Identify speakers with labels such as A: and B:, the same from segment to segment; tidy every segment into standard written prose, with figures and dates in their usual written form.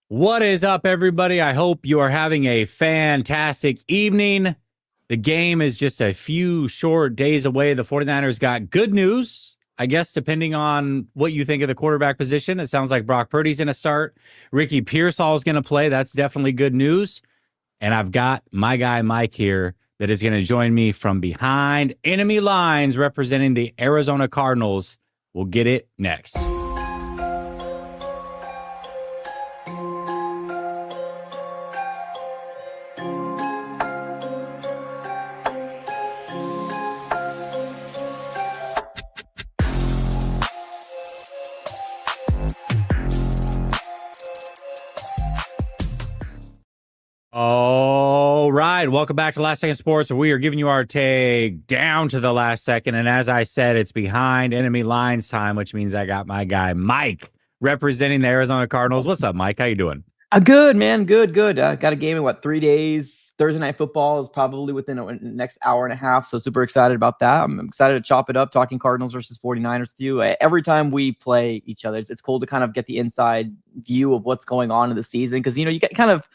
A: What is up, everybody? I hope you are having a fantastic evening. The game is just a few short days away. The 49ers got good news, I guess, depending on what you think of the quarterback position. It sounds like Brock Purdy's going to start. Ricky Pearsall is going to play. That's definitely good news. And I've got my guy, Mike, here that is going to join me from behind enemy lines representing the Arizona Cardinals. We'll get it next. All right. Welcome back to Last Second Sports, where we are giving you our take down to the last second. And as I said, it's behind enemy lines time, which means I got my guy, Mike, representing the Arizona Cardinals. What's up, Mike? How you doing?
B: Good, man. Good. Got a game in 3 days. Thursday night football is probably within the next hour and a half. So super excited about that. I'm excited to chop it up, talking Cardinals versus 49ers with you. Every time we play each other, it's cool to kind of get the inside view of what's going on in the season. Cause you get kind of,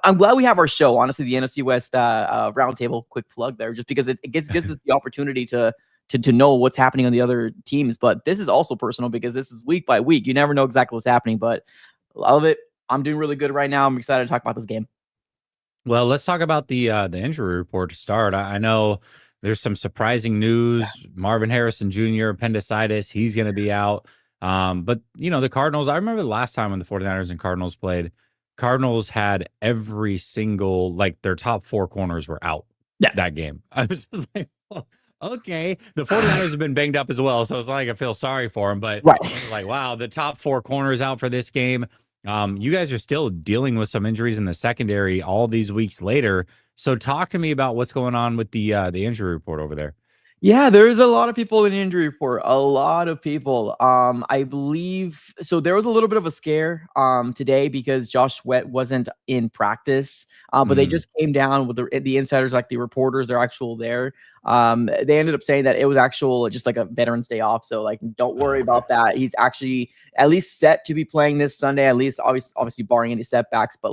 B: I'm glad we have our show, honestly, the NFC West roundtable, quick plug there, just because it gives us the opportunity to know what's happening on the other teams. But this is also personal because this is week by week. You never know exactly what's happening, but I love it. I'm doing really good right now. I'm excited to talk about this game.
A: Well, let's talk about the injury report to start. I know there's some surprising news. Yeah. Marvin Harrison Jr., appendicitis, he's going to be out. But, the Cardinals, I remember the last time when the 49ers and Cardinals played, Cardinals had every single, their top four corners were out that game. I was just like, oh, okay. The 49ers have been banged up as well, so it's not like I feel sorry for them. But I was like, wow, the top four corners out for this game. You guys are still dealing with some injuries in the secondary all these weeks later. So talk to me about what's going on with the injury report over there.
B: Yeah, there's a lot of people in the injury report. A lot of people. I believe so. There was a little bit of a scare today because Josh Sweat wasn't in practice. But they just came down with the insiders, like the reporters, they're actual there. They ended up saying that it was actual just like a Veterans Day off. So don't worry about that. He's actually at least set to be playing this Sunday, at least obviously barring any setbacks. But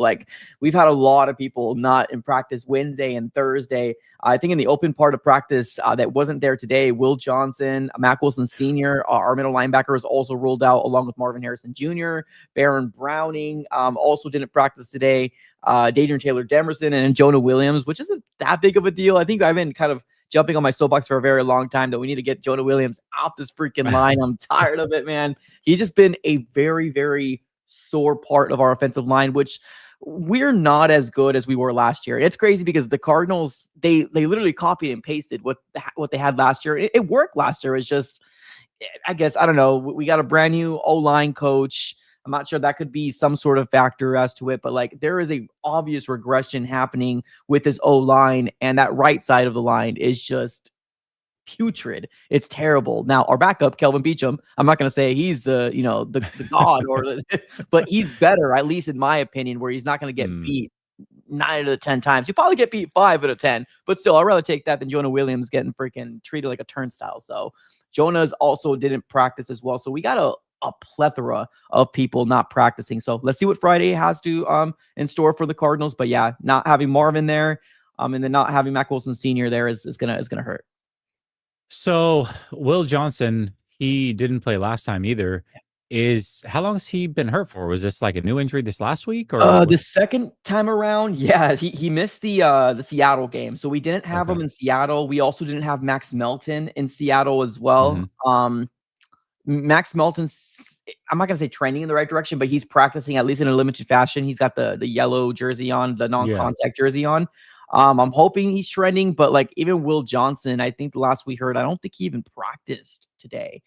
B: we've had a lot of people not in practice Wednesday and Thursday. I think in the open part of practice that wasn't there today, Will Johnson, Mack Wilson Sr., our middle linebacker, is also ruled out along with Marvin Harrison Jr., Baron Browning also didn't practice today. Dadrian Taylor-Demerson and Jonah Williams, which isn't that big of a deal. I think I've been kind of jumping on my soapbox for a very long time that we need to get Jonah Williams out this freaking line. I'm tired of it, man. He's just been a very, very sore part of our offensive line, which we're not as good as we were last year. It's crazy because the Cardinals, they literally copied and pasted what they had last year. It worked last year. It's just, I guess, I don't know. We got a brand new O-line coach. I'm not sure that could be some sort of factor as to it, but there is a obvious regression happening with this O-line, and that right side of the line is just putrid. It's terrible. Now, our backup, Kelvin Beachum, I'm not going to say he's the god, but he's better, at least in my opinion, where he's not going to get beat 9 out of 10 times. You probably get beat 5 out of 10, but still, I'd rather take that than Jonah Williams getting freaking treated like a turnstile. So Jonah's also didn't practice as well. So we got a plethora of people not practicing. So let's see what Friday has to in store for the Cardinals. But yeah, not having Marvin there, and then not having Mack Wilson Sr. there is gonna hurt.
A: So Will Johnson, he didn't play last time either. How long has he been hurt for? Was this like a new injury this last week, or
B: the second time around? Yeah, he missed the Seattle game, so we didn't have him in Seattle. We also didn't have Max Melton in Seattle as well. Max Melton's, I'm not gonna say trending in the right direction, but he's practicing at least in a limited fashion. He's got the yellow jersey on, the non-contact jersey on. I'm hoping he's trending, but even Will Johnson, I think the last we heard, I don't think he even practiced today.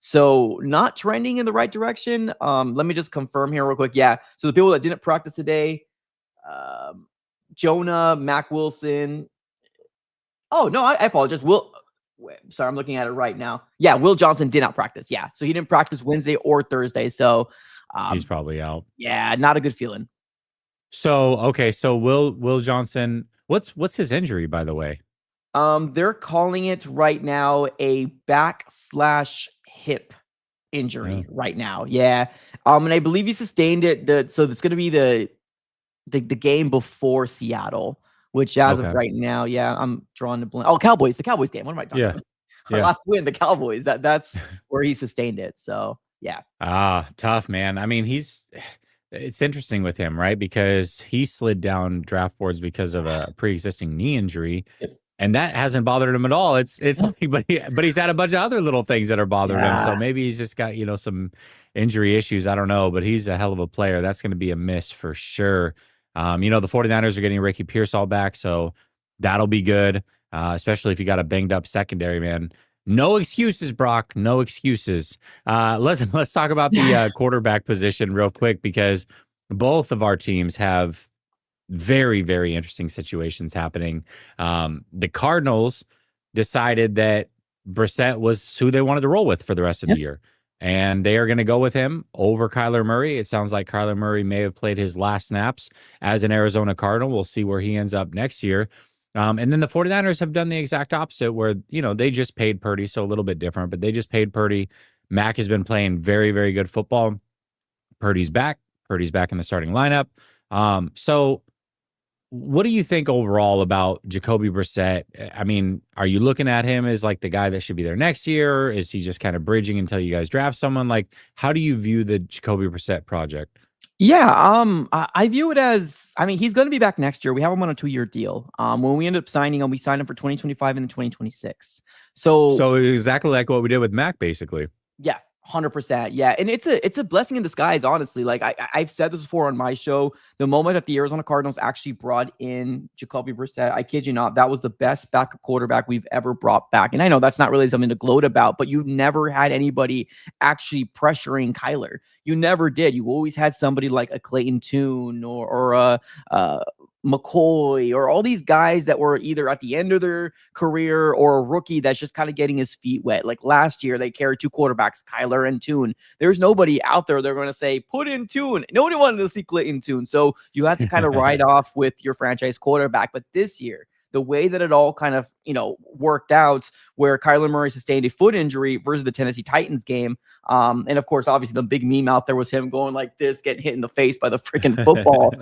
B: So not trending in the right direction. Let me just confirm here real quick. Yeah. So the people that didn't practice today, Jonah, Mack Wilson. Oh no, I apologize. Sorry, I'm looking at it right now. Yeah, Will Johnson did not practice. Yeah, so he didn't practice Wednesday or Thursday. So
A: he's probably out.
B: Yeah, not a good feeling.
A: So okay, so Will Johnson, what's his injury, by the way?
B: They're calling it right now a back/hip
A: Yeah.
B: injury right now. Yeah. And I believe he sustained it. So it's going to be the game before Seattle, which as of
A: Okay.
B: right now, yeah, I'm drawing the blank. Oh, Cowboys, the Cowboys game. What am I talking
A: Yeah.
B: about? Our
A: Yeah.
B: last win, the Cowboys. That's where he sustained it. So yeah.
A: Tough, man. I mean, it's interesting with him, right? Because he slid down draft boards because of a pre-existing knee injury,
B: Yep.
A: and that hasn't bothered him at all. It's like, but he's had a bunch of other little things that are bothering him. So
B: Yeah.
A: maybe he's just got, some injury issues. I don't know, but he's a hell of a player. That's going to be a miss for sure. The 49ers are getting Ricky Pearsall back, so that'll be good. Especially if you got a banged up secondary, man. No excuses, Brock. No excuses. Let's talk about the quarterback position real quick, because both of our teams have very, very interesting situations happening. The Cardinals decided that Brissett was who they wanted to roll with for the rest of the year, and they are going to go with him over Kyler Murray. It sounds like Kyler Murray may have played his last snaps as an Arizona Cardinal. We'll see where he ends up next year. And then the 49ers have done the exact opposite, where, they just paid Purdy, so a little bit different, but they just paid Purdy. Mac has been playing very, very good football. Purdy's back. Purdy's back in the starting lineup. So what do you think overall about Jacoby Brissett? I mean, are you looking at him as like the guy that should be there next year? Is he just kind of bridging until you guys draft someone? Like, how do you view the Jacoby Brissett project?
B: Yeah, I view it as, I mean, he's going to be back next year. We have him on a 2-year deal. When we end up signing him, we signed him for 2025 and then 2026. So
A: So exactly like what we did with Mac, basically.
B: yeah, 100%. Yeah. And it's a blessing in disguise, honestly. Like I've said this before on my show. The moment that the Arizona Cardinals actually brought in Jacoby Brissett, I kid you not, that was the best backup quarterback we've ever brought back. And I know that's not really something to gloat about, but you never had anybody actually pressuring Kyler. You never did. You always had somebody like a Clayton Tune or a McCoy, or all these guys that were either at the end of their career or a rookie that's just kind of getting his feet wet. Like last year, they carried 2 quarterbacks, Kyler and Tune. There's nobody out there they're going to say, put in Tune. Nobody wanted to see Clayton Tune. So you had to kind of ride off with your franchise quarterback. But this year, the way that it all kind of, worked out, where Kyler Murray sustained a foot injury versus the Tennessee Titans game. And of course, obviously the big meme out there was him going like this, getting hit in the face by the freaking football.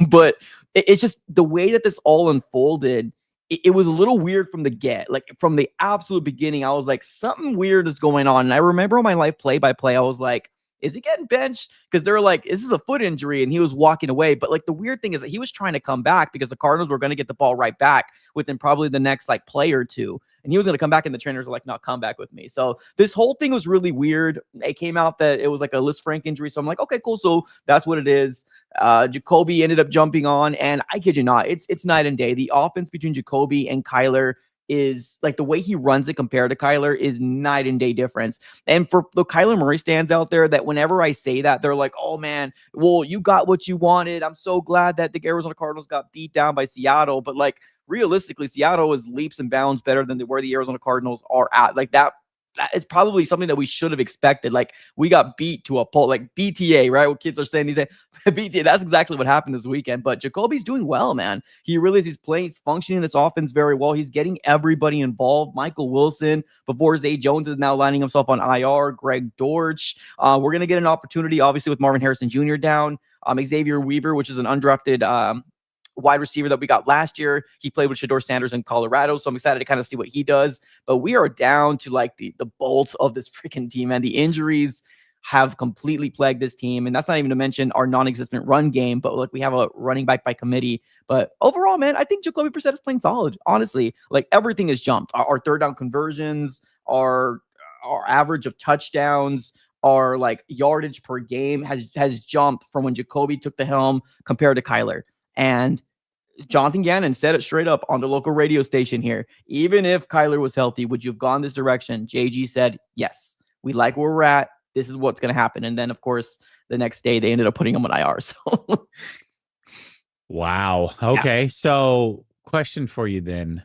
B: But it's just the way that this all unfolded. It was a little weird from the get. Like from the absolute beginning, I was like, something weird is going on. And I remember on my live play-by-play, I was like, is he getting benched? Because they're like, this is a foot injury, and he was walking away. But like the weird thing is that he was trying to come back because the Cardinals were going to get the ball right back within probably the next like play or two. And he was going to come back, and the trainers were like, no, come back with me. So this whole thing was really weird. It came out that it was like a Liz Frank injury. So I'm like, okay, cool. So that's what it is. Jacoby ended up jumping on, and I kid you not, it's night and day. The offense between Jacoby and Kyler is like, the way he runs it compared to Kyler is night and day difference. And for the Kyler Murray stands out there, that whenever I say that, they're like, oh man, well, you got what you wanted. I'm so glad that the Arizona Cardinals got beat down by Seattle. But like realistically, Seattle is leaps and bounds better than where the Arizona Cardinals are at. Like that is probably something that we should have expected. Like we got beat to a pulp, like BTA, right? What kids are saying, BTA. That's exactly what happened this weekend. But Jacoby's doing well, man. He really is. He's playing, he's functioning this offense very well. He's getting everybody involved. Michael Wilson, before Zay Jones, is now lining himself on IR. Greg Dortch. We're gonna get an opportunity, obviously, with Marvin Harrison Jr. down. Xavier Weaver, which is an undrafted wide receiver that we got last year. He played with Shador Sanders in Colorado, so I'm excited to kind of see what he does. But we are down to like the bolts of this freaking team, and the injuries have completely plagued this team. And that's not even to mention our non-existent run game, but like we have a running back by committee. But overall, man, I think Jacoby Brissett is playing solid. Honestly, like everything has jumped. Our third down conversions, our average of touchdowns, our like yardage per game has jumped from when Jacoby took the helm compared to Kyler. And Jonathan Gannon said it straight up on the local radio station here. Even if Kyler was healthy, would you have gone this direction? JG said, yes, we like where we're at. This is what's going to happen. And then, of course, the next day they ended up putting him on IR. So,
A: Wow. Okay. Yeah. So, question for you then,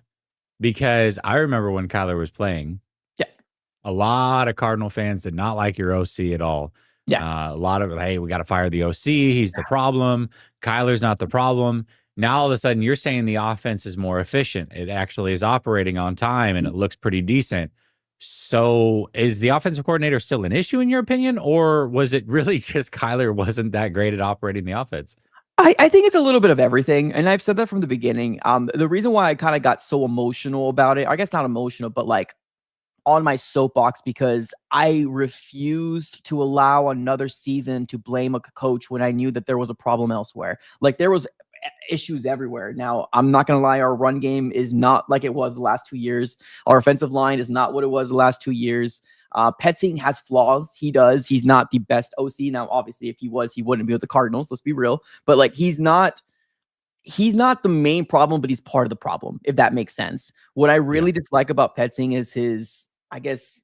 A: because I remember when Kyler was playing, a lot of Cardinal fans did not like your OC at all.
B: Yeah.
A: A lot of, hey, we got to fire the OC. He's the problem. Kyler's not the problem. Now, all of a sudden, you're saying the offense is more efficient. It actually is operating on time, and it looks pretty decent. So is the offensive coordinator still an issue in your opinion, or was it really just Kyler wasn't that great at operating the offense?
B: I think it's a little bit of everything, and I've said that from the beginning. The reason why I kind of got so emotional about it, I guess not emotional, but like on my soapbox, because I refused to allow another season to blame a coach when I knew that there was a problem elsewhere. Like there was issues everywhere. Now, I'm not going to lie, our run game is not like it was the last 2 years. Our offensive line is not what it was the last 2 years. Petzing has flaws. He does. He's not the best OC. Now, obviously, if he was, he wouldn't be with the Cardinals. Let's be real. But like, he's not the main problem, but he's part of the problem, if that makes sense. What I
A: Yeah.
B: really dislike about Petzing is his, I guess,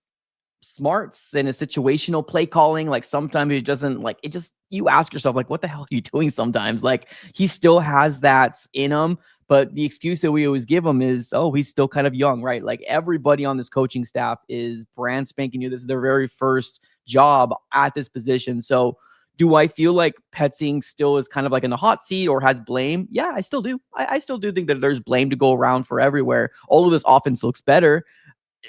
B: smarts and his situational play calling. Like sometimes it doesn't like it just you ask yourself, like, what the hell are you doing sometimes? Like he still has that in him, but the excuse that we always give him is, oh, he's still kind of young, right? Like everybody on this coaching staff is brand spanking new. This is their very first job at this position. So do I feel like Petzing still is kind of like in the hot seat or has blame? Yeah, I still do. I still do think that there's blame to go around for everywhere. All of this offense looks better.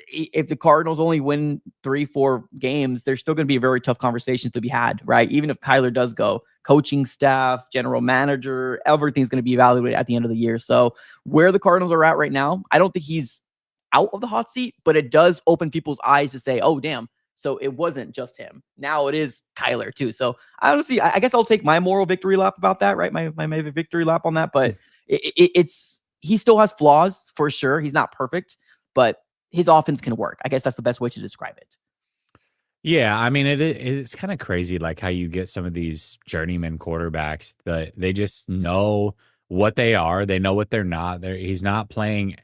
B: If the Cardinals only win 3-4 games, there's still going to be very tough conversations to be had, right? Even if Kyler does go, coaching staff, general manager, everything's going to be evaluated at the end of the year. So where the Cardinals are at right now, I don't think he's out of the hot seat, but it does open people's eyes to say, oh, damn. So it wasn't just him. Now it is Kyler too. So honestly, I guess I'll take my moral victory lap about that, right? My victory lap on that. But it's he still has flaws for sure. He's not perfect, but his offense can work. I guess that's the best way to describe it.
A: Yeah, I mean it's kind of crazy like how you get some of these journeyman quarterbacks that they just know what they are, they know what they're not. He's not playing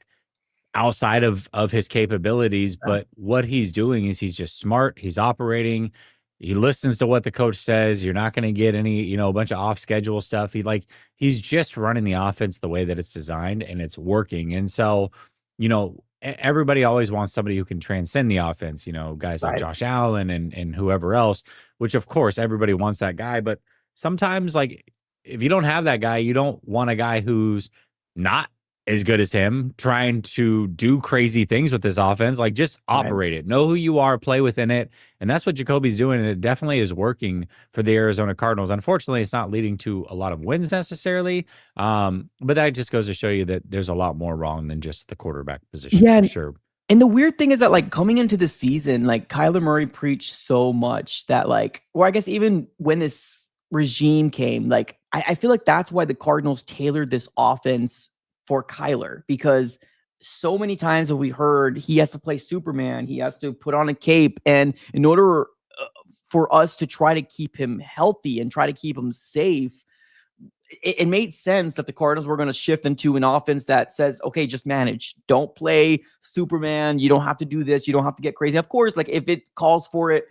A: outside of his capabilities,
B: Yeah.
A: but what he's doing is he's just smart, he's operating, he listens to what the coach says. You're not going to get any, a bunch of off schedule stuff. He's just running the offense the way that it's designed and it's working. And so, everybody always wants somebody who can transcend the offense, guys like
B: Right.
A: Josh Allen and whoever else, which of course everybody wants that guy, but sometimes like if you don't have that guy, you don't want a guy who's not as good as him trying to do crazy things with this offense. Like just
B: Right.
A: operate it, know who you are, play within it. And that's what Jacoby's doing. And it definitely is working for the Arizona Cardinals. Unfortunately, it's not leading to a lot of wins necessarily. But that just goes to show you that there's a lot more wrong than just the quarterback position
B: Yeah.
A: for
B: And,
A: sure.
B: and the weird thing is that like coming into the season, like Kyler Murray preached so much that like, or I guess even when this regime came, like I feel like that's why the Cardinals tailored this offense for Kyler, because so many times have we heard he has to play Superman, he has to put on a cape, and in order for us to try to keep him healthy and try to keep him safe, it made sense that the Cardinals were going to shift into an offense that says, okay, just manage. Don't play Superman. You don't have to do this. You don't have to get crazy. Of course, like if it calls for it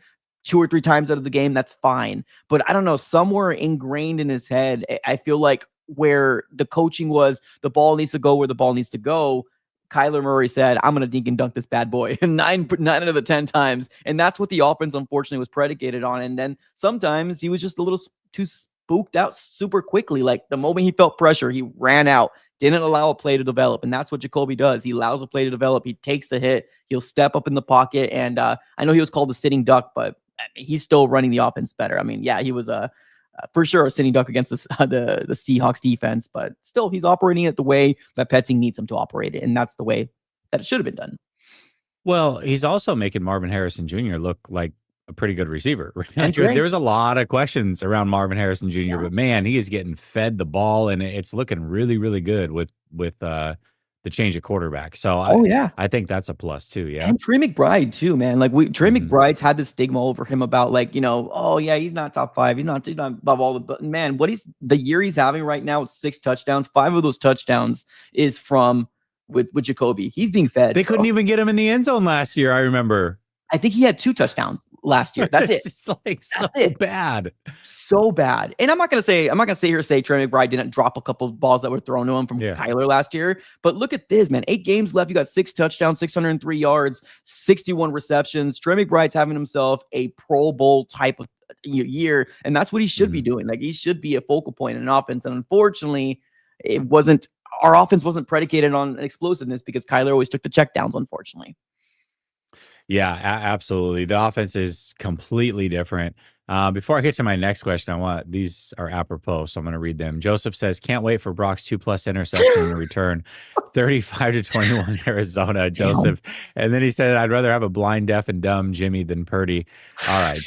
B: 2 or 3 times out of the game, that's fine. But I don't know, somewhere ingrained in his head, I feel like where the coaching was, the ball needs to go where the ball needs to go. Kyler Murray said, I'm going to dink and dunk this bad boy nine out of the 10 times. And that's what the offense, unfortunately, was predicated on. And then sometimes he was just a little too spooked out super quickly. Like the moment he felt pressure, he ran out, didn't allow a play to develop. And that's what Jacoby does. He allows a play to develop. He takes the hit. He'll step up in the pocket. And I know he was called the sitting duck, but he's still running the offense better. I mean, yeah, he was for sure a sitting duck against the Seahawks defense, but still he's operating it the way that Petzing needs him to operate it. And that's the way that it should have been done.
A: Well, he's also making Marvin Harrison Jr. look like a pretty good receiver.
B: And
A: Like,
B: Trey.
A: there's a lot of questions around Marvin Harrison Jr., but man, he is getting fed the ball, and it's looking really, really good with the change of quarterback. So
B: Oh yeah.
A: I think that's a plus too. Yeah.
B: And Trey McBride too, man. Like Trey
A: Mhm.
B: McBride's had this stigma over him about like, oh yeah, he's not top 5. He's not above all the, but man, the year he's having right now with 6 touchdowns, 5 of those touchdowns is from with Jacoby. He's being fed,
A: They couldn't
B: bro.
A: even get him in the end zone last year. I remember.
B: I think he had 2 touchdowns last year. That's it.
A: It's just like so
B: That's it.
A: bad.
B: So bad. And I'm not gonna sit here and say Trey McBride didn't drop a couple of balls that were thrown to him from
A: Yeah.
B: Kyler last year. But look at this, man. 8 games left. You got 6 touchdowns, 603 yards, 61 receptions. Trey McBride's having himself a Pro Bowl type of year, and that's what he should be doing. Like he should be a focal point in an offense. And unfortunately, it wasn't. Our offense wasn't predicated on explosiveness because Kyler always took the checkdowns, unfortunately.
A: Yeah, absolutely. The offense is completely different. Before I get to my next question, these are apropos, so I'm going to read them. Joseph says, "Can't wait for Brock's 2+ interception to return, 35-21 Arizona."
B: Damn.
A: Joseph, and then he said, "I'd rather have a blind, deaf, and dumb Jimmy than Purdy." All right,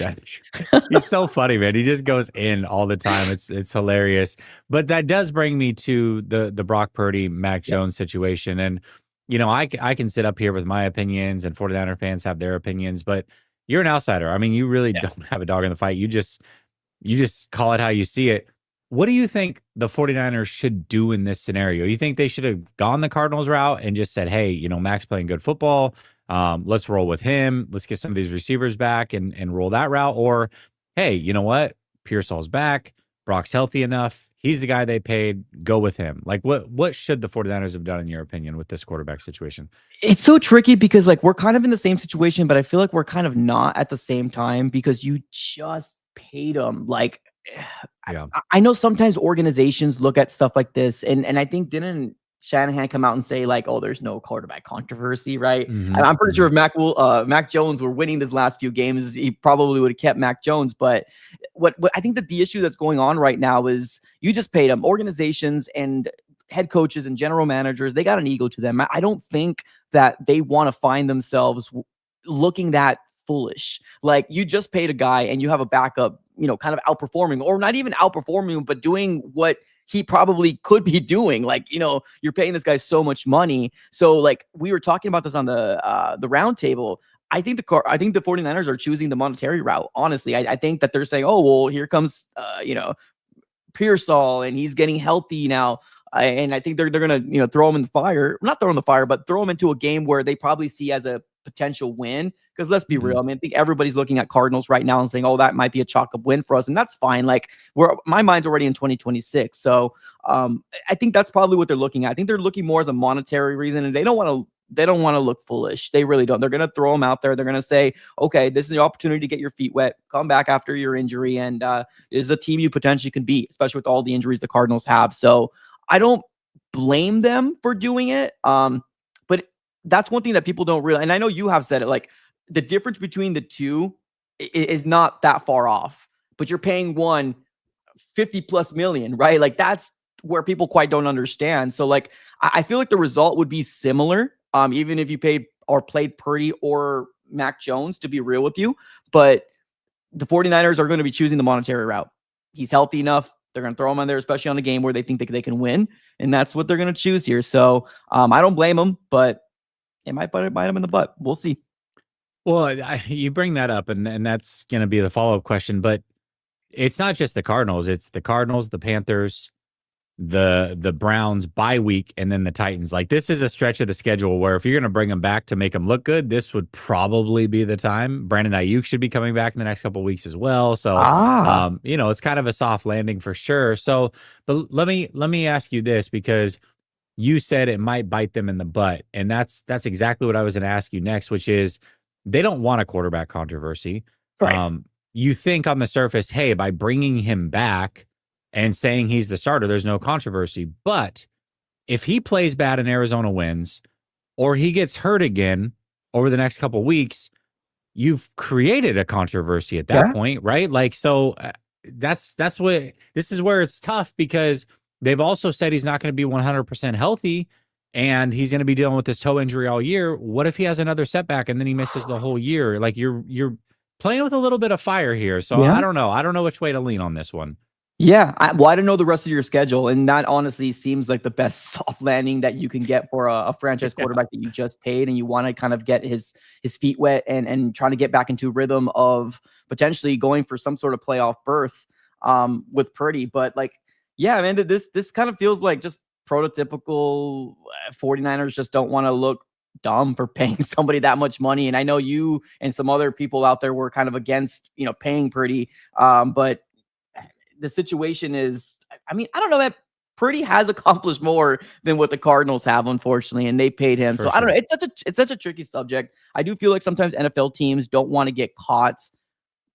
A: he's so funny, man. He just goes in all the time. It's hilarious. But that does bring me to the Brock Purdy, Mac
B: Yep.
A: Jones situation, and I can sit up here with my opinions and 49er fans have their opinions, but you're an outsider. I mean, you really
B: Yeah.
A: don't have a dog in the fight. You just call it how you see it. What do you think the 49ers should do in this scenario? You think they should have gone the Cardinals route and just said, "Hey, Mac's playing good football. Let's roll with him. Let's get some of these receivers back and roll that route." Or, "Hey, you know what? Pearsall's back. Brock's healthy enough. He's the guy they paid. Go with him." Like, what should the 49ers have done in your opinion with this quarterback situation?
B: It's so tricky because like we're kind of in the same situation, but I feel like we're kind of not at the same time because you just paid them. Like
A: Yeah.
B: I know sometimes organizations look at stuff like this, and I think didn't Shanahan come out and say like, "Oh, there's no quarterback controversy," right? And
A: Mhm,
B: I'm pretty sure
A: mhm.
B: if Mac Jones were winning this last few games, he probably would have kept Mac Jones. But what I think that the issue that's going on right now is you just paid him. Organizations and head coaches and general managers, they got an ego to them. I don't think that they want to find themselves looking that foolish. Like you just paid a guy and you have a backup, kind of outperforming or not even outperforming, but doing what he probably could be doing. Like, you're paying this guy so much money. So like we were talking about this on the round table. I think the 49ers are choosing the monetary route. Honestly, I think that they're saying, "Oh, well, here comes Pearsall and he's getting healthy now." And I think they're gonna throw him in the fire, not throw him in the fire, but throw him into a game where they probably see as a potential win. Because let's be real,
A: Mhm.
B: I mean, I think everybody's looking at Cardinals right now and saying, "Oh, that might be a chalk up win for us," and that's fine. Like my mind's already in 2026, so I think that's probably what they're looking at. I think they're looking more as a monetary reason, and they don't want to look foolish. They really don't. They're going to throw them out there. They're going to say, "Okay, this is the opportunity to get your feet wet. Come back after your injury, and is a team you potentially can beat, especially with all the injuries the Cardinals have." So I don't blame them for doing it. But that's one thing that people don't realize. And I know you have said it, like the difference between the two is not that far off, but you're paying one 50 plus million, right? Like that's where people quite don't understand. So like I feel like the result would be similar, even if you paid or played Purdy or Mac Jones, to be real with you. But the 49ers are going to be choosing the monetary route. He's healthy enough. They're going to throw him on there, especially on a game where they think that they can win. And that's what they're going to choose here. So I don't blame them, but it might bite them in the butt. We'll see.
A: Well, you bring that up, and that's going to be the follow up question. But it's not just the Cardinals; it's the Cardinals, the Panthers, the Browns bye week, and then the Titans. Like this is a stretch of the schedule where if you're going to bring them back to make them look good, this would probably be the time. Brandon Ayuk should be coming back in the next couple of weeks as well. So,
B: Ah,
A: it's kind of a soft landing for sure. So, but let me ask you this because you said it might bite them in the butt, and that's exactly what I was going to ask you next, which is they don't want a quarterback controversy.
B: right.
A: You think on the surface, hey, by bringing him back and saying he's the starter, there's no controversy. But if he plays bad and Arizona wins, or he gets hurt again over the next couple weeks, you've created a controversy at that
B: Yeah.
A: point, right? Like, so that's what this is where it's tough because they've also said he's not going to be 100% healthy and he's going to be dealing with this toe injury all year. What if he has another setback and then he misses the whole year? Like you're playing with a little bit of fire here. So
B: Yeah.
A: I don't know. I don't know which way to lean on this one.
B: Yeah, well, I don't know the rest of your schedule, and that honestly seems like the best soft landing that you can get for a franchise
A: Yeah,
B: quarterback that you just paid, and you want to kind of get his feet wet and trying to get back into rhythm of potentially going for some sort of playoff berth with Purdy. But like, yeah, man, this kind of feels like just prototypical 49ers just don't want to look dumb for paying somebody that much money. And I know you and some other people out there were kind of against paying Purdy, but the situation is, I mean, I don't know that Purdy has accomplished more than what the Cardinals have, unfortunately, and they paid him.
A: for
B: So I don't know.
A: sure.
B: It's such a tricky subject. I do feel like sometimes NFL teams don't want to get caught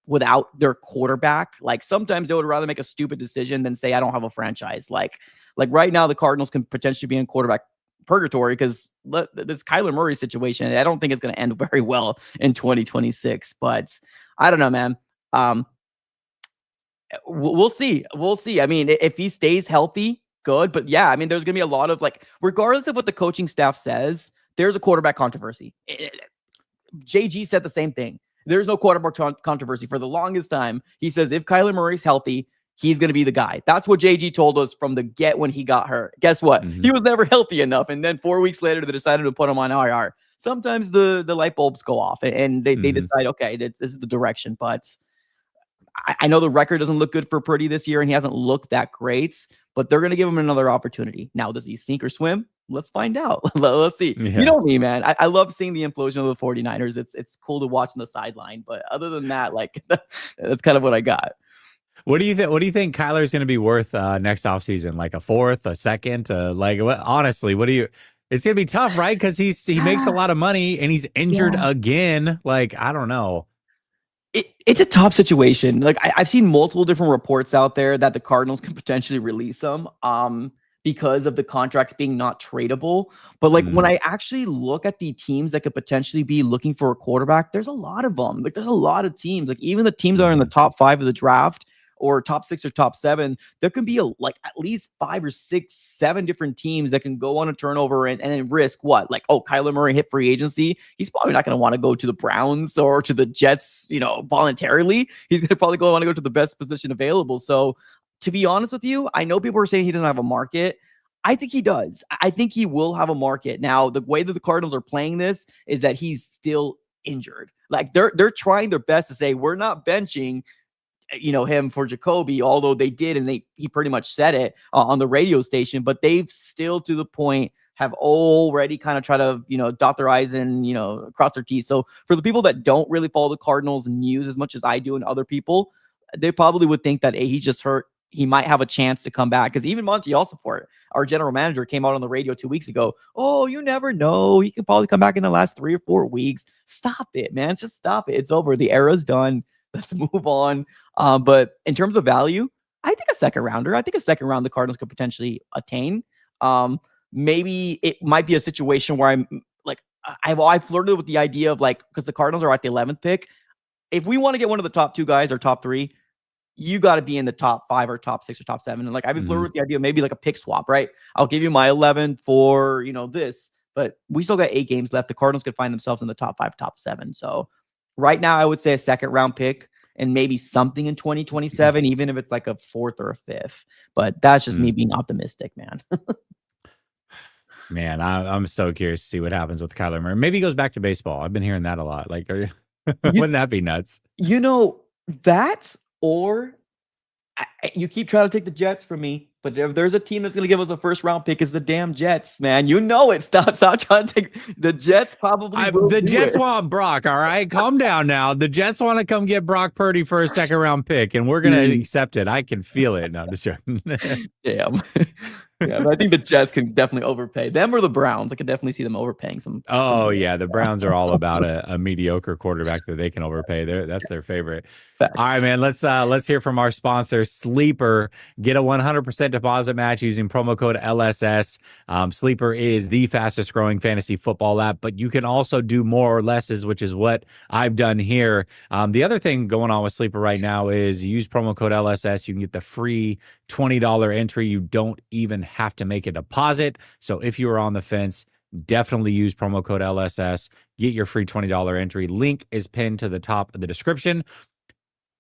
B: without their quarterback. Like sometimes they would rather make a stupid decision than say I don't have a franchise. Like right now, the Cardinals can potentially be in quarterback purgatory because this Kyler Murray situation, I don't think it's going to end very well in 2026. But I don't know, man. We'll see. We'll see. I mean, if he stays healthy, good. But yeah, I mean, there's going to be a lot of like, regardless of what the coaching staff says, there's a quarterback controversy. JG said the same thing. There's no quarterback controversy for the longest time. He says if Kyler Murray's healthy, he's going to be the guy. That's what JG told us from the get when he got hurt. Guess what? He was never healthy enough. And then 4 weeks later, they decided to put him on IR. Sometimes the light bulbs go off and they decide, okay, this is the direction. But I know the record doesn't look good for Purdy this year, and he hasn't looked that great, but they're going to give him another opportunity. Now, does he sink or swim? Let's find out. Let's see. Yeah. You know me, man. I love seeing the implosion of the 49ers. It's cool to watch on the sideline, but other than that, like that's kind of what I got.
A: What do you think? What do you think Kyler's going to be worth next offseason? Like a fourth, a second? Like what? Honestly, what do you? It's going to be tough, right? Because he makes a lot of money and he's injured again. Like I don't know.
B: It's a tough situation. Like I've seen multiple different reports out there that the Cardinals can potentially release him because of the contracts being not tradable. But like when I actually look at the teams that could potentially be looking for a quarterback, there's a lot of them. Like there's a lot of teams. Like even the teams that are in the top 5 of the draft or top 6 or top 7, there can be like at least 5 or 6, 7 different teams that can go on a turnover and then risk what? Like, oh, Kyler Murray hit free agency. He's probably not going to want to go to the Browns or to the Jets, voluntarily. He's going to probably want to go to the best position available. So to be honest with you, I know people are saying he doesn't have a market. I think he does. I think he will have a market. Now, the way that the Cardinals are playing this is that he's still injured. Like they're trying their best to say, we're not benching him for Jacoby, although they did, and he pretty much said it on the radio station, but they've still to the point have already kind of tried to, dot their I's and, cross their T's. So for the people that don't really follow the Cardinals news as much as I do and other people, they probably would think that, hey, he's just hurt. He might have a chance to come back. Because even Monty Allsuport, our general manager, came out on the radio 2 weeks ago. Oh, you never know. He could probably come back in the last 3 or 4 weeks. Stop it, man. Just stop it. It's over. The era's done. Let's move on. But in terms of value, I think a second rounder. I think a second round the Cardinals could potentially attain. Maybe it might be a situation where I'm like, I flirted with the idea of like, because the Cardinals are at the 11th pick. If we want to get one of the top 2 guys or top 3, you got to be in the top 5 or top 6 or top 7. And like, I've been flirting with the idea of maybe like a pick swap, right? I'll give you my 11 for, this, but we still got 8 games left. The Cardinals could find themselves in the top 5, top 7. So right now, I would say a second round pick and maybe something in 2027, even if it's like a 4th or a 5th. But that's just me being optimistic, man.
A: Man, I'm so curious to see what happens with Kyler Murray. Maybe he goes back to baseball. I've been hearing that a lot. Like, wouldn't that be nuts?
B: That or you keep trying to take the Jets from me, but if there's a team that's going to give us a first round pick, is the damn Jets, man. It. Stop trying to take the Jets. Probably
A: the Jets want Brock. All right, calm down now. The Jets want to come get Brock Purdy for a second round pick, and we're going to accept it. I can feel it. No, I'm just joking.
B: Damn. Yeah, but I think the Jets can definitely overpay them or the Browns. I can definitely see them overpaying some.
A: Oh yeah, the Browns are all about a mediocre quarterback that they can overpay. That's their favorite.
B: Facts.
A: All right, man. Let's hear from our sponsor, Sleeper. Get a 100% deposit match using promo code LSS. Sleeper is the fastest growing fantasy football app, but you can also do more or lesses, which is what I've done here. The other thing going on with Sleeper right now is you use promo code LSS. You can get the free $20 entry. You don't even have to make a deposit. So if you are on the fence, definitely use promo code LSS. Get your free $20 entry. Link is pinned to the top of the description.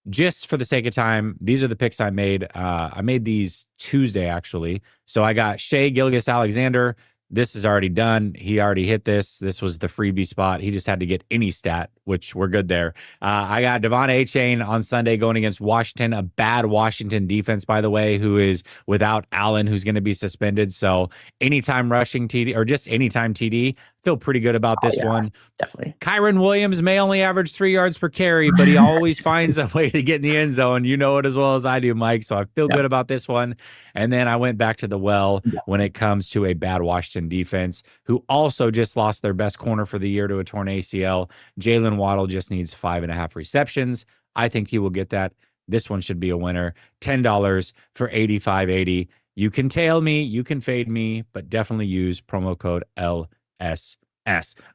A: Just for the sake of time, these are the picks I made. I made these Tuesday, actually. So I got Shea Gilgeous-Alexander. This is already done. He already hit this. This was the freebie spot. He just had to get any stat, which we're good there. I got Devon A-Chain on Sunday going against Washington, a bad Washington defense, by the way, who is without Allen, who's going to be suspended. So anytime rushing TD or just anytime TD, feel pretty good about this one.
B: Definitely.
A: Kyron Williams may only average 3 yards per carry, but he always finds a way to get in the end zone. You know it as well as I do, Mike. So I feel good about this one. And then I went back to the well when it comes to a bad Washington defense, who also just lost their best corner for the year to a torn ACL. Jalen Waddle just needs 5.5 receptions. I think he will get that. This one should be a winner. $10 for 85.80. You can tail me, you can fade me, but definitely use promo code LSS.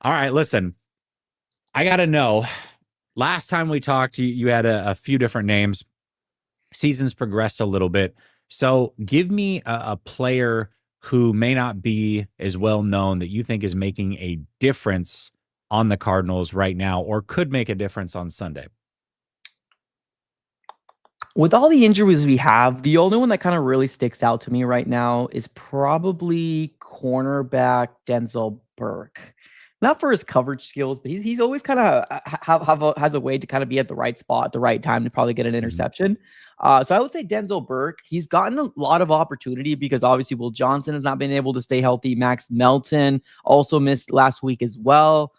A: All right, listen, I got to know. Last time we talked, you had a few different names. Seasons progressed a little bit. So give me a player who may not be as well known that you think is making a difference on the Cardinals right now or could make a difference on Sunday.
B: With all the injuries we have, the only one that kind of really sticks out to me right now is probably cornerback Denzel Burke. Not for his coverage skills, but he's always kind of has a way to kind of be at the right spot at the right time to probably get an
A: Mhm.
B: interception. So I would say Denzel Burke. He's gotten a lot of opportunity because obviously Will Johnson has not been able to stay healthy. Max Melton also missed last week as well.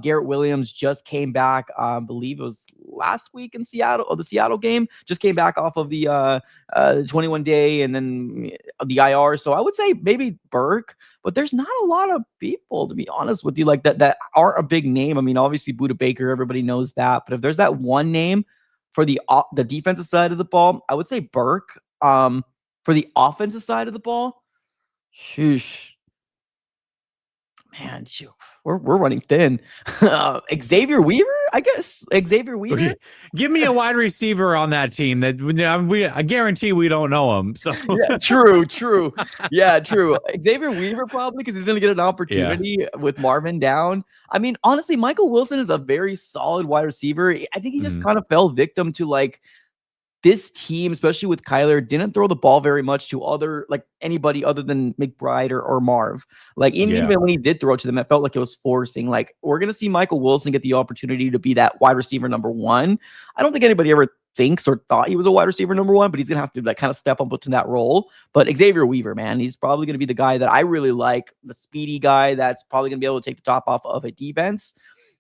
B: Garrett Williams just came back, I believe it was last week in Seattle, or the Seattle game, just came back off of the 21-day and then the IR. So I would say maybe Burke, but there's not a lot of people, to be honest with you, like that are a big name. I mean, obviously Buda Baker, everybody knows that, but if there's that one name for the defensive side of the ball, I would say Burke. For the offensive side of the ball, sheesh, man, shoot, we're running thin. Xavier Weaver, I guess. Xavier Weaver.
A: Okay. Give me a wide receiver on that team that I guarantee we don't know him. So
B: Yeah, true. Yeah, true. Xavier Weaver probably because he's going to get an
A: yeah.
B: opportunity with Marvin down. I mean, honestly, Michael Wilson is a very solid wide receiver. I think he just
A: Mhm.
B: kind of fell victim to like this team, especially with Kyler, didn't throw the ball very much to anybody other than McBride or Marv. Like
A: Yeah.
B: even when he did throw to them, it felt like it was forcing. Like we're gonna see Michael Wilson get the opportunity to be that wide receiver number one. I don't think anybody ever thinks or thought he was a wide receiver number one, but he's gonna have to like kind of step up into that role. But Xavier Weaver, man, he's probably gonna be the guy that I really like, the speedy guy that's probably gonna be able to take the top off of a defense.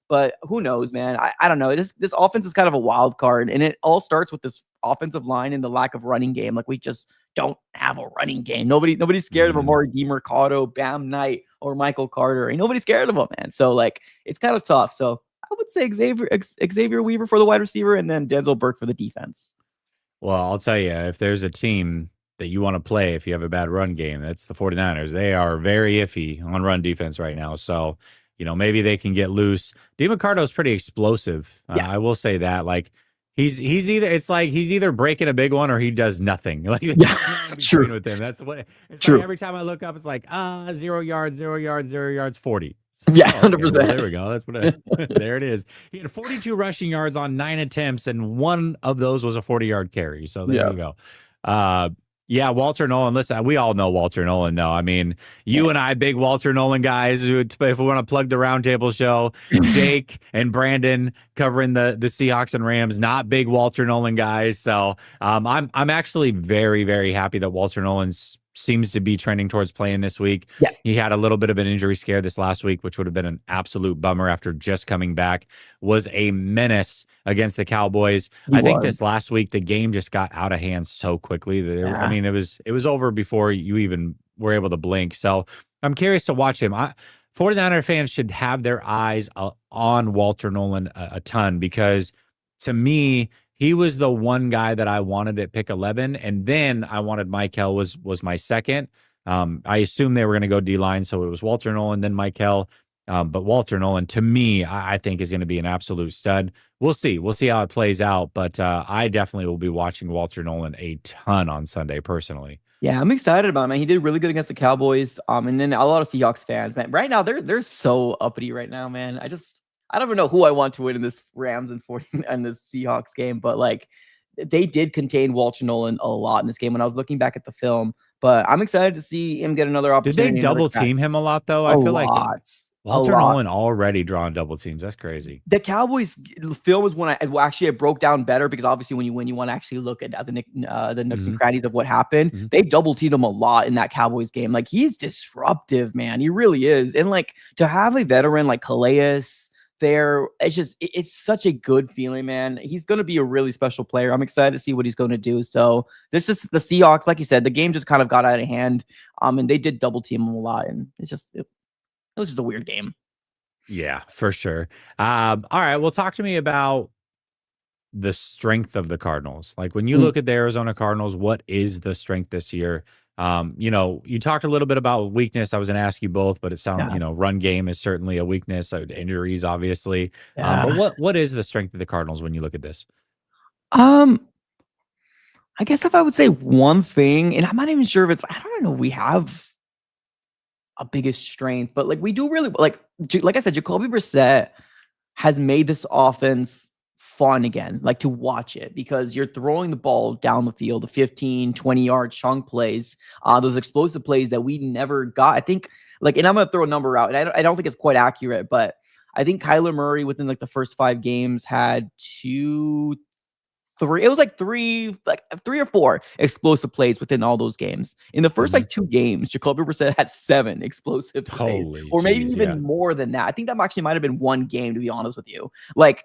B: But who knows, man? I don't know. This offense is kind of a wild card, and it all starts with this offensive line and the lack of running game. Like we just don't have a running game. Nobody's scared of
A: Mhm.
B: Amari DiMercado, Bam Knight, or Michael Carter. Ain't nobody scared of them, man. So like it's kind of tough. So I would say Xavier Weaver for the wide receiver, and then Denzel Burke for the defense.
A: Well, I'll tell you, if there's a team that you want to play if you have a bad run game, that's the 49ers. They are very iffy on run defense right now. So, maybe they can get loose. DeMarco's pretty explosive.
B: Yeah,
A: I will say that. Like it's like he's either breaking a big one or he does nothing. Like
B: yeah,
A: there's no in between
B: true,
A: with him. That's what it's like
B: true.
A: every time I look up, it's like 0 yards, 0 yards, 0 yards, 40.
B: Yeah,
A: Oh,
B: hundred
A: okay. Well, there
B: percent.
A: we go. That's there it is. He had 42 rushing yards on 9 attempts, and one of those was a 40-yard carry. So there
B: Yeah,
A: you go. Uh, yeah, Walter Nolan. Listen, we all know Walter Nolan, though. I mean, you and I, big Walter Nolan guys. If we want to plug the roundtable show, Jake and Brandon covering the Seahawks and Rams, not big Walter Nolan guys. So I'm actually very, very happy that Walter Nolan seems to be trending towards playing this week.
B: yeah,
A: He had a little bit of an injury scare this last week, which would have been an absolute bummer after just coming back. Was a menace against the Cowboys.
B: he
A: I think
B: was.
A: this last week the game just got out of hand so quickly. I
B: Yeah,
A: mean, it was over before you even were able to blink. So I'm curious to watch him. 49er fans should have their eyes on Walter Nolan a ton because to me, he was the one guy that I wanted at pick 11, and then I wanted Michael was my second. I assumed they were going to go D line, so it was Walter Nolan, then Michael. But Walter Nolan, to me, I think is going to be an absolute stud. We'll see. We'll see how it plays out. But I definitely will be watching Walter Nolan a ton on Sunday personally.
B: yeah, I'm excited about him, man. He did really good against the Cowboys. And then a lot of Seahawks fans, man. Right now, they're so uppity right now, man. I don't even know who I want to win in this Rams and 40 and this Seahawks game, but like they did contain Walter Nolan a lot in this game when I was looking back at the film. But I'm excited to see him get another
A: Did they
B: opportunity, another
A: double
B: crack.
A: team him a lot though?
B: A
A: I feel like
B: lot. A
A: Walter
B: lot.
A: Nolan already drawing double teams. That's crazy.
B: The Cowboys film is when I broke down better because obviously when you win, you want to actually look at the nooks and
A: Hmm.
B: crannies of what happened.
A: Hmm.
B: They double teamed him a lot in that Cowboys game. Like he's disruptive, man. He really is. And like to have a veteran like Calais there, it's such a good feeling, man. He's going to be a really special player. I'm excited to see what he's going to do. So there's just the Seahawks, like you said, the game just kind of got out of hand. And they did double team him a lot, and it was just a weird game.
A: Yeah, for sure. All right. Well, talk to me about the strength of the Cardinals. Like when you look at the Arizona Cardinals, what is the strength this year? You talked a little bit about weakness. I was going to ask you both, but it sounds,
B: Yeah.
A: run game is certainly a weakness. Injuries, obviously. But
B: Yeah.
A: what is the strength of the Cardinals when you look at this?
B: Um, I guess if I would say one thing, and I'm not even sure if it's, I don't know, we have a biggest strength, but like we do really like I said, Jacoby Brissett has made this offense fun again, like to watch it because you're throwing the ball down the field, the 15, 20-yard chunk plays, those explosive plays that we never got. I think and I'm going to throw a number out, and I don't think it's quite accurate, but I think Kyler Murray within like the first 5 games had it was like three or four explosive plays within all those games. In the first
A: Mhm.
B: like 2 games, Jacoby Brissett had 7 explosive plays,
A: Holy
B: or maybe
A: jeez, yeah.
B: even more than that. I think that actually might have been one game, to be honest with you. Like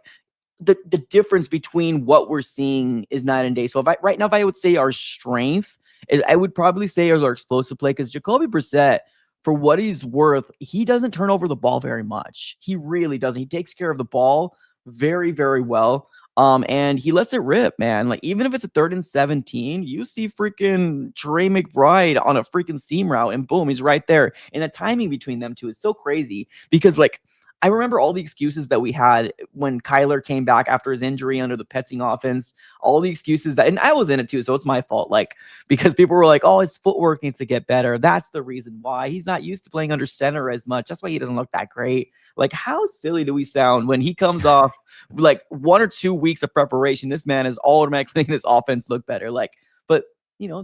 B: the difference between what we're seeing is night and day. So if I would say our strength is, I would probably say is our explosive play, because Jacoby Brissett, for what he's worth, he doesn't turn over the ball very much. He really doesn't. He takes care of the ball very, very well. And he lets it rip, man. Like, even if it's a 3rd and 17, you see freaking Trey McBride on a freaking seam route, and boom, he's right there. And the timing between them two is so crazy because, like, I remember all the excuses that we had when Kyler came back after his injury under the Petzing offense. All the excuses and I was in it too, so it's my fault. Like, because people were like, "Oh, his footwork needs to get better. That's the reason why he's not used to playing under center as much. That's why he doesn't look that great." Like, how silly do we sound when he comes off like 1 or 2 weeks of preparation? This man is automatically making this offense look better. Like, but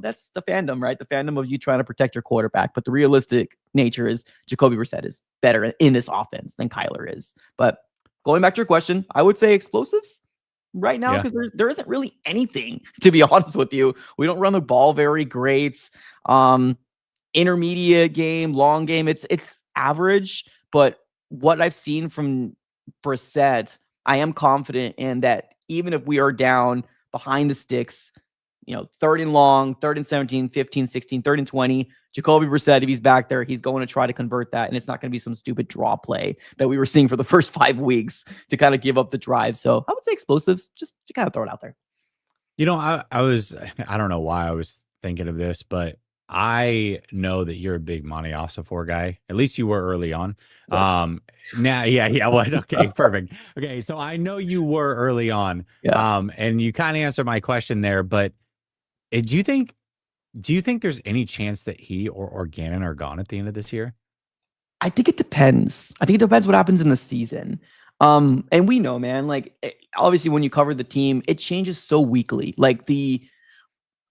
B: that's the fandom, right? The fandom of you trying to protect your quarterback. But the realistic nature is Jacoby Brissett is better in this offense than Kyler is. But going back to your question, I would say explosives right now,
A: Yeah.
B: because there isn't really anything, to be honest with you. We don't run the ball very great. Intermediate game, long game, it's average. But what I've seen from Brissett, I am confident in that even if we are down behind the sticks, 3rd and long, 3rd and 17, 15, 16, 3rd and 20. Jacoby Brissett, if he's back there, he's going to try to convert that. And it's not going to be some stupid draw play that we were seeing for the first 5 weeks to kind of give up the drive. So I would say explosives, just to kind of throw it out there.
A: I don't know why I was thinking of this, but I know that you're a big Monty Ossenfort guy. At least you were early on. Now, yeah, I was. Okay, perfect. Okay, so I know you were early on.
B: Yeah.
A: And you kind of answered my question there, but do you think there's any chance that he or Gannon are gone at the end of this year?
B: I think it depends. I think it depends what happens in the season. And we know, man, like obviously when you cover the team, it changes so weekly. Like the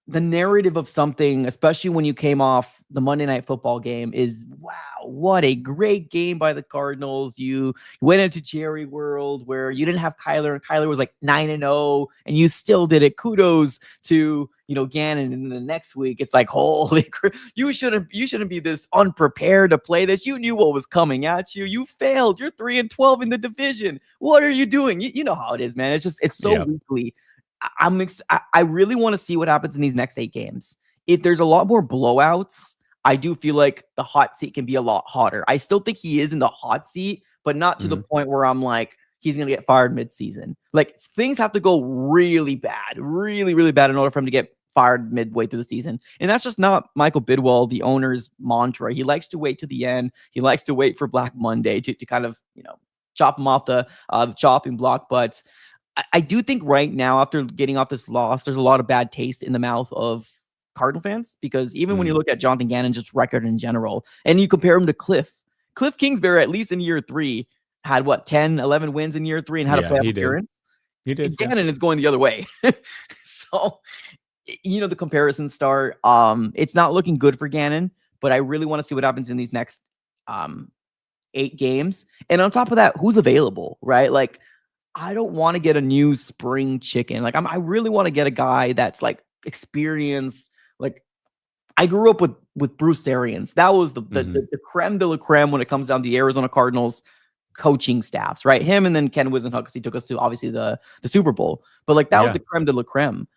B: narrative of something, especially when you came off the Monday Night Football game, is wow, what a great game by the Cardinals. You went into Jerry World where you didn't have Kyler, and Kyler was like 9-0, and you still did it. Kudos to Gannon. And the next week, it's like, holy crap, you shouldn't be this unprepared to play this. You knew what was coming at you. You failed. You're 3-12 in the division. What are you doing? You know how it is, man. It's so
A: Yeah.
B: weekly. I really want to see what happens in these next 8 games. If there's a lot more blowouts, I do feel like the hot seat can be a lot hotter. I still think he is in the hot seat, but not to the point where I'm like, he's going to get fired mid-season. Like, things have to go really bad, really, really bad in order for him to get fired midway through the season. And that's just not Michael Bidwell, the owner's mantra. He likes to wait to the end. He likes to wait for Black Monday to kind of, chop him off the chopping block. But I do think right now, after getting off this loss, there's a lot of bad taste in the mouth of Cardinal fans, because even when you look at Jonathan Gannon's just record in general, and you compare him to Cliff Kingsbury, at least in year 3, had 10, 11 wins in year 3 and had a
A: Yeah,
B: playoff
A: he did.
B: appearance.
A: He did. Yeah.
B: Gannon is going the other way. So, the comparisons start. It's not looking good for Gannon, but I really want to see what happens in these next 8 games. And on top of that, who's available, right? Like, I don't want to get a new spring chicken. Like, I really want to get a guy that's like experienced. Like, I grew up with Bruce Arians. That was the creme de la creme when it comes down to the Arizona Cardinals coaching staffs, right? Him, and then Ken Whisenhunt, because he took us to obviously the Super Bowl. But like, that was the creme de la creme.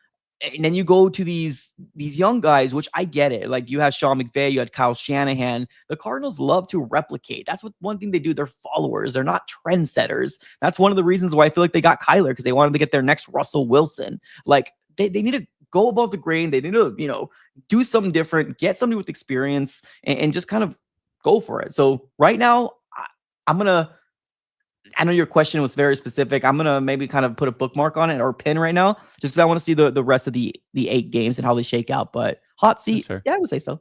B: And then you go to these young guys, which I get it. Like, you have Sean McVay, you had Kyle Shanahan. The Cardinals love to replicate. That's one thing they do. They're followers. They're not trendsetters. That's one of the reasons why I feel like they got Kyler, because they wanted to get their next Russell Wilson. Like, they need to go above the grain. They need to, do something different, get somebody with experience, and just kind of go for it. So right now, I know your question was very specific. I'm gonna maybe kind of put a bookmark on it or pin right now, just because I want to see the rest of the 8 games and how they shake out. But hot seat, yeah, I would say so.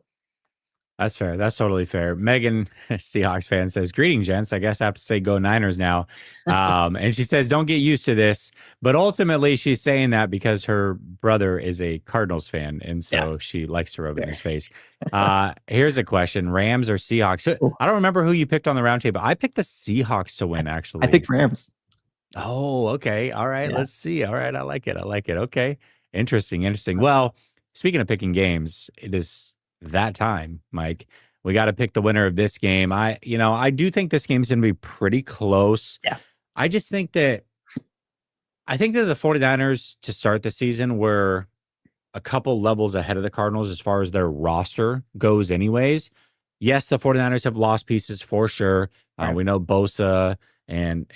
A: That's fair. That's totally fair. Megan, Seahawks fan, says, "Greeting, gents. I guess I have to say go Niners now." And she says, "Don't get used to this." But ultimately, she's saying that because her brother is a Cardinals fan, and so she likes to rub it in his face. Here's a question: Rams or Seahawks? So, I don't remember who you picked on the roundtable. I picked the Seahawks to win, actually.
B: I picked Rams.
A: Oh, okay. All right. Let's see. All right. I like it. Okay. Interesting. Well, speaking of picking games, it is that time, Mike. We got to pick the winner of this game. I do think this game's going to be pretty close.
B: Yeah.
A: I think that the 49ers to start the season were a couple levels ahead of the Cardinals as far as their roster goes anyways. Yes, the 49ers have lost pieces for sure. Right. We know Bosa and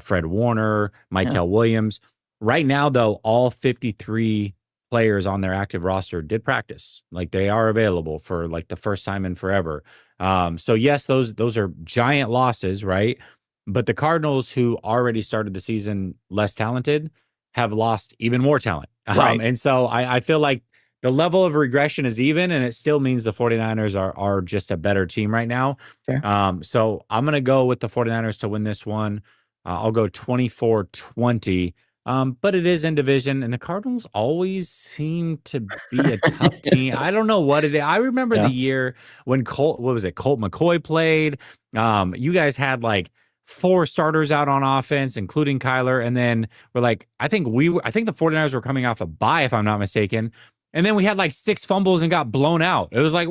A: Fred Warner, Michael Williams. Right now, though, all 53 players on their active roster did practice. Like, they are available for like the first time in forever. So yes, those are giant losses, right? But the Cardinals, who already started the season less talented, have lost even more talent.
B: Right.
A: And so I feel like the level of regression is even, and it still means the 49ers are just a better team right now.
B: Fair.
A: So I'm going to go with the 49ers to win this one. I'll go 24-20. But it is in division, and the Cardinals always seem to be a tough team. I don't know what it is. I remember the year when Colt McCoy played. You guys had like 4 starters out on offense, including Kyler. And then we're like, I think the 49ers were coming off a bye, if I'm not mistaken. And then we had like 6 fumbles and got blown out. It was like,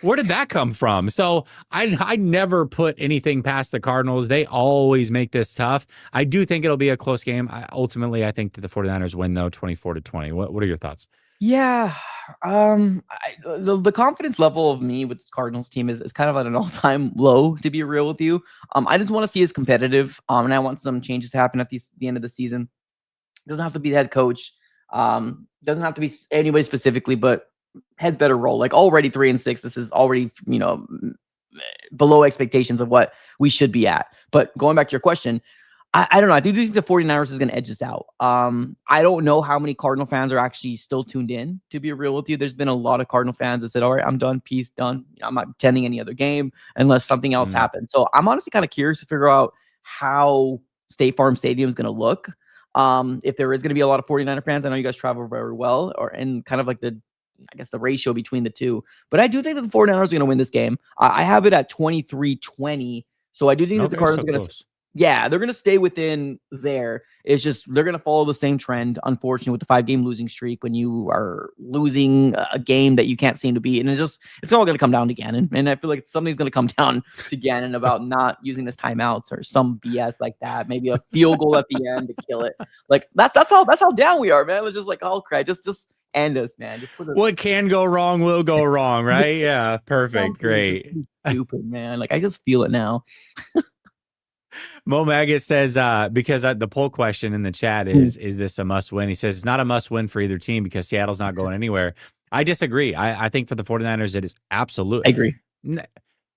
A: where did that come from? So I never put anything past the Cardinals. They always make this tough. I do think it'll be a close game. Ultimately, I think that the 49ers win, though, 24-20. What are your thoughts?
B: Yeah. The confidence level of me with this Cardinals team is kind of at an all-time low, to be real with you. I just want to see it competitive. And I want some changes to happen at the end of the season. It doesn't have to be the head coach. Doesn't have to be anybody specifically, but heads better roll. Like, already 3-6. This is already, below expectations of what we should be at. But going back to your question, I don't know. I do think the 49ers is going to edge this out. I don't know how many Cardinal fans are actually still tuned in, to be real with you. There's been a lot of Cardinal fans that said, all right, I'm done. Peace, done. I'm not attending any other game unless something else happens. So I'm honestly kind of curious to figure out how State Farm Stadium is going to look. If there is going to be a lot of 49er fans. I know you guys travel very well, and kind of like the ratio between the two. But I do think that the 49ers are going to win this game. I have it at 23-20. So I do think that the Cardinals are going to... Yeah, they're going to stay within there. It's just they're going to follow the same trend, unfortunately, with the 5-game losing streak when you are losing a game that you can't seem to beat. And it's all going to come down to Gannon. And I feel like something's going to come down to Gannon about not using his timeouts or some BS like that. Maybe a field goal at the end to kill it. Like, that's how down we are, man. It's just like, oh, crap. Just end us, man. Just
A: what can go wrong will go wrong, right? Yeah, perfect. Great.
B: Stupid, man. Like, I just feel it now.
A: Mo Maggot says, because the poll question in the chat is this a must win? He says it's not a must win for either team because Seattle's not going anywhere. I disagree. I think for the 49ers, it is absolutely.
B: I agree.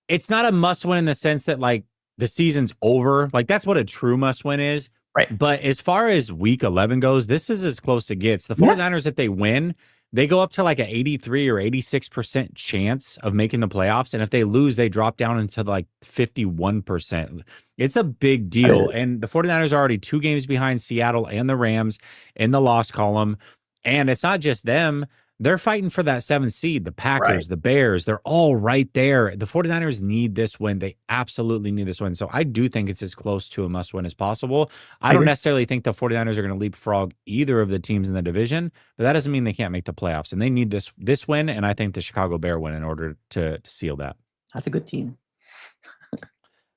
A: It's not a must win in the sense that like the season's over. Like, that's what a true must win is.
B: Right.
A: But as far as week 11 goes, this is as close as it gets. The 49ers, if they win, they go up to like an 83 or 86% chance of making the playoffs. And if they lose, they drop down into like 51%. It's a big deal. And the 49ers are already 2 games behind Seattle and the Rams in the loss column. And it's not just them. They're fighting for that 7th seed. The Packers, the Bears, they're all right there. The 49ers need this win. They absolutely need this win. So I do think it's as close to a must win as possible. I don't necessarily think the 49ers are going to leapfrog either of the teams in the division, but that doesn't mean they can't make the playoffs. And they need this win, and I think the Chicago Bear win in order to seal that.
B: That's a good team.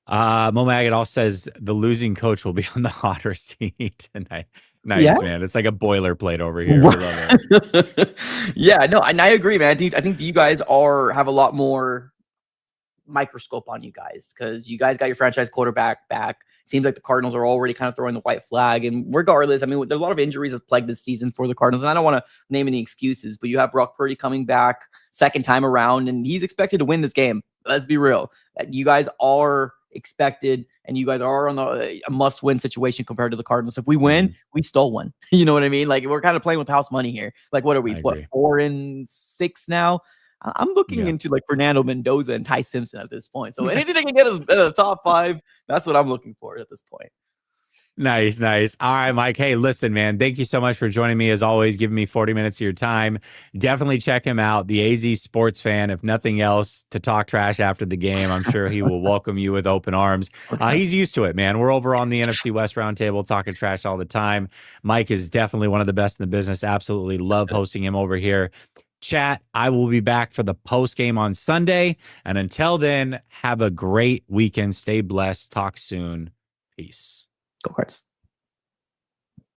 A: Mo Maggot also says the losing coach will be on the hotter seat tonight. Nice, man. It's like a boilerplate over here. I love it.
B: Yeah, no, and I agree, man. I think you guys have a lot more microscope on you guys because you guys got your franchise quarterback back. Seems like the Cardinals are already kind of throwing the white flag. And regardless, I mean, there's a lot of injuries that's plagued this season for the Cardinals. And I don't want to name any excuses, but you have Brock Purdy coming back second time around, and he's expected to win this game. Let's be real. You guys are expected, and you guys are on a must-win situation compared to the Cardinals. If we win, we stole one. You know what I mean? Like, we're kind of playing with house money here. Like, what are we? What, 4-6 now? I'm looking into like Fernando Mendoza and Ty Simpson at this point. So anything that can get us in the top 5, that's what I'm looking for at this point.
A: Nice. All right, Mike. Hey, listen, man, thank you so much for joining me as always, giving me 40 minutes of your time. Definitely check him out, the AZ Sports Fan, if nothing else, to talk trash after the game. I'm sure he will welcome you with open arms. He's used to it, man. We're over on the NFC West Roundtable talking trash all the time. Mike is definitely one of the best in the business. Absolutely love hosting him over here. Chat, I will be back for the post game on Sunday. And until then, have a great weekend. Stay blessed. Talk soon. Peace.
B: Go Cards.